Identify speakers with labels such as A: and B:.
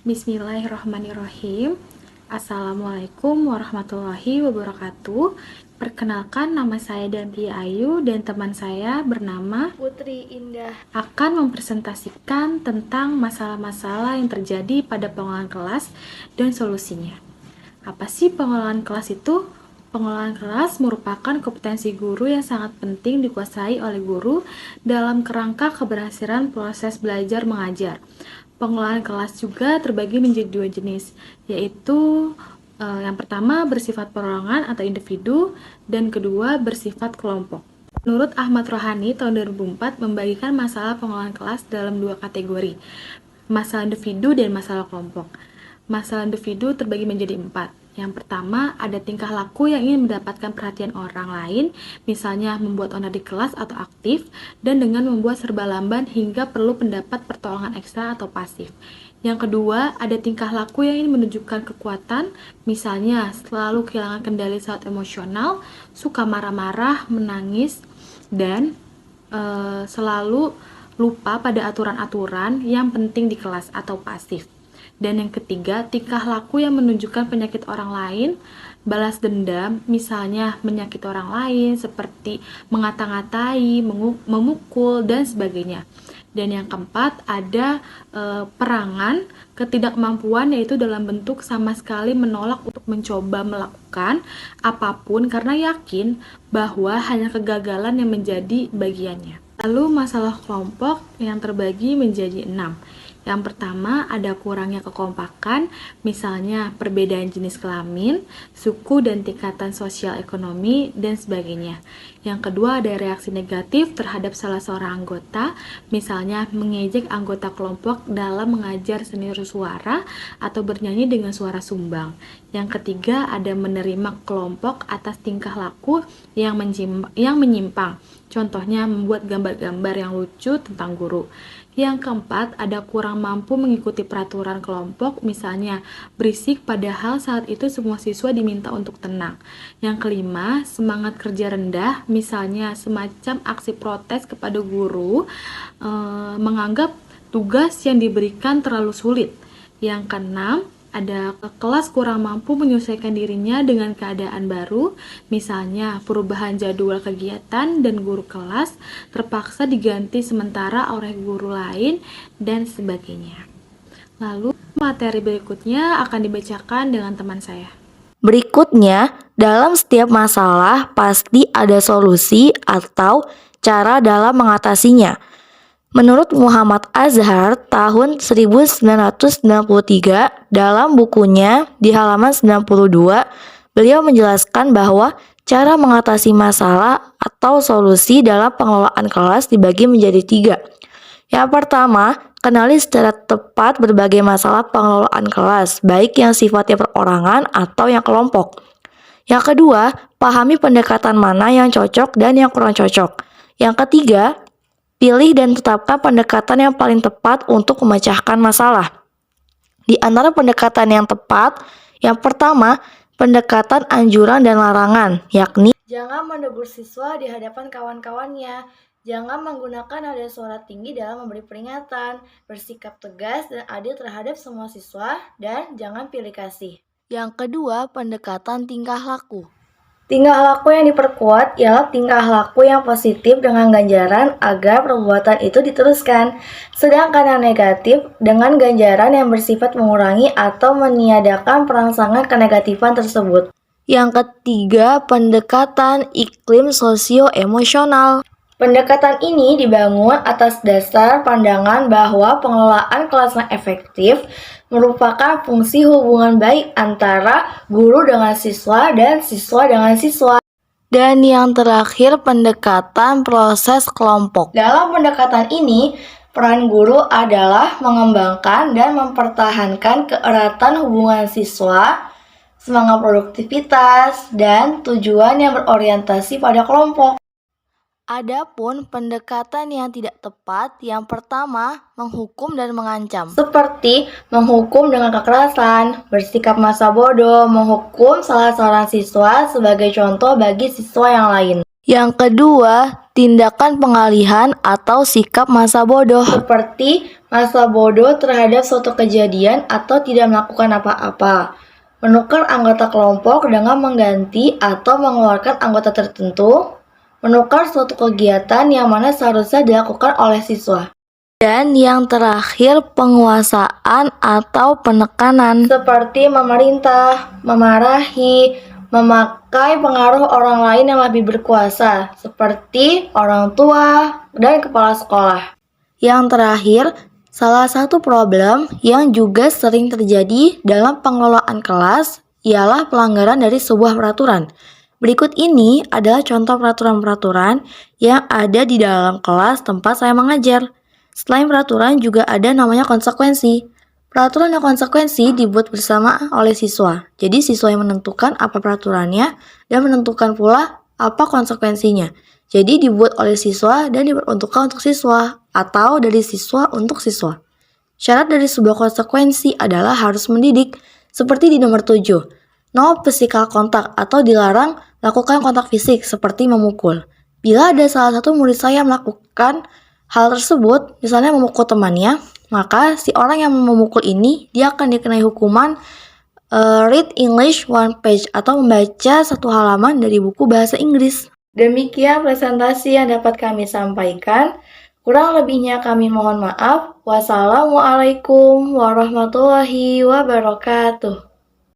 A: Bismillahirrahmanirrahim. Assalamualaikum warahmatullahi wabarakatuh. Perkenalkan, nama saya Danti Ayu dan teman saya bernama
B: Putri Indah
A: akan mempresentasikan tentang masalah-masalah yang terjadi pada pengelolaan kelas dan solusinya. Apa sih pengelolaan kelas itu? Pengelolaan kelas merupakan kompetensi guru yang sangat penting dikuasai oleh guru dalam kerangka keberhasilan proses belajar mengajar. Pengelolaan kelas juga terbagi menjadi dua jenis, yaitu yang pertama bersifat perorangan atau individu, dan kedua bersifat kelompok. Menurut Ahmad Rohani tahun 2004 membagikan masalah pengelolaan kelas dalam dua kategori, masalah individu dan masalah kelompok. Masalah individu terbagi menjadi 4. Yang pertama, ada tingkah laku yang ingin mendapatkan perhatian orang lain, misalnya membuat onar di kelas atau aktif, dan dengan membuat serba lamban hingga perlu pendapat pertolongan ekstra atau pasif. Yang kedua, ada tingkah laku yang ingin menunjukkan kekuatan, misalnya selalu kehilangan kendali saat emosional, suka marah-marah, menangis, dan selalu lupa pada aturan-aturan yang penting di kelas atau pasif. Dan yang ketiga, tingkah laku yang menunjukkan penyakit orang lain, balas dendam, misalnya menyakiti orang lain seperti mengata-ngatai, memukul, dan sebagainya. Dan yang keempat, ada perangan ketidakmampuan, yaitu dalam bentuk sama sekali menolak untuk mencoba melakukan apapun karena yakin bahwa hanya kegagalan yang menjadi bagiannya. Lalu masalah kelompok yang terbagi menjadi 6. Yang pertama, ada kurangnya kekompakan, misalnya perbedaan jenis kelamin, suku dan tingkatan sosial ekonomi, dan sebagainya. Yang kedua, ada reaksi negatif terhadap salah seorang anggota, misalnya mengejek anggota kelompok dalam mengajar seni suara atau bernyanyi dengan suara sumbang. Yang ketiga, ada menerima kelompok atas tingkah laku yang menyimpang, contohnya membuat gambar-gambar yang lucu tentang guru. Yang keempat, ada kurang mampu mengikuti peraturan kelompok, misalnya berisik padahal saat itu semua siswa diminta untuk tenang. Yang kelima, semangat kerja rendah, misalnya semacam aksi protes kepada guru, menganggap tugas yang diberikan terlalu sulit. Yang keenam, ada kelas kurang mampu menyesuaikan dirinya dengan keadaan baru, misalnya perubahan jadwal kegiatan dan guru kelas terpaksa diganti sementara oleh guru lain, dan sebagainya. Lalu materi berikutnya akan dibacakan dengan teman saya.
B: Berikutnya, dalam setiap masalah pasti ada solusi atau cara dalam mengatasinya. Menurut Muhammad Azhar tahun 1993 dalam bukunya di halaman 92, beliau menjelaskan bahwa cara mengatasi masalah atau solusi dalam pengelolaan kelas dibagi menjadi 3. Yang pertama, kenali secara tepat berbagai masalah pengelolaan kelas, baik yang sifatnya perorangan atau yang kelompok. Yang kedua, pahami pendekatan mana yang cocok dan yang kurang cocok. Yang ketiga, pilih dan tetapkan pendekatan yang paling tepat untuk memecahkan masalah. Di antara pendekatan yang tepat, yang pertama, pendekatan anjuran dan larangan, yakni jangan menegur siswa di hadapan kawan-kawannya, jangan menggunakan nada suara tinggi dalam memberi peringatan, bersikap tegas dan adil terhadap semua siswa, dan jangan pilih kasih. Yang kedua, pendekatan tingkah laku. Tingkah laku yang diperkuat ialah tingkah laku yang positif dengan ganjaran agar perbuatan itu diteruskan, sedangkan yang negatif dengan ganjaran yang bersifat mengurangi atau meniadakan perangsangan kenegatifan tersebut. Yang ketiga, pendekatan iklim sosio-emosional. Pendekatan ini dibangun atas dasar pandangan bahwa pengelolaan kelas yang efektif merupakan fungsi hubungan baik antara guru dengan siswa dan siswa dengan siswa. Dan yang terakhir, pendekatan proses kelompok. Dalam pendekatan ini, peran guru adalah mengembangkan dan mempertahankan keeratan hubungan siswa, semangat produktivitas, dan tujuan yang berorientasi pada kelompok. Adapun pendekatan yang tidak tepat, yang pertama, menghukum dan mengancam. Seperti menghukum dengan kekerasan, bersikap masa bodoh, menghukum salah seorang siswa sebagai contoh bagi siswa yang lain. Yang kedua, tindakan pengalihan atau sikap masa bodoh. Seperti masa bodoh terhadap suatu kejadian atau tidak melakukan apa-apa. Menukar anggota kelompok dengan mengganti atau mengeluarkan anggota tertentu. Menukar suatu kegiatan yang mana seharusnya dilakukan oleh siswa. Dan yang terakhir, penguasaan atau penekanan. Seperti memerintah, memarahi, memakai pengaruh orang lain yang lebih berkuasa, seperti orang tua dan kepala sekolah. Yang terakhir, salah satu problem yang juga sering terjadi dalam pengelolaan kelas ialah pelanggaran dari sebuah peraturan. Berikut ini adalah contoh peraturan-peraturan yang ada di dalam kelas tempat saya mengajar. Selain peraturan juga ada namanya konsekuensi. Peraturan dan konsekuensi dibuat bersama oleh siswa. Jadi siswa yang menentukan apa peraturannya dan menentukan pula apa konsekuensinya. Jadi dibuat oleh siswa dan diperuntukkan untuk siswa atau dari siswa untuk siswa. Syarat dari sebuah konsekuensi adalah harus mendidik, seperti di nomor 7. No physical contact atau dilarang lakukan kontak fisik seperti memukul. Bila ada salah satu murid saya melakukan hal tersebut, misalnya memukul temannya, maka si orang yang memukul ini dia akan dikenai hukuman read English one page atau membaca satu halaman dari buku bahasa Inggris. Demikian presentasi yang dapat kami sampaikan. Kurang lebihnya kami mohon maaf. Wassalamualaikum warahmatullahi wabarakatuh.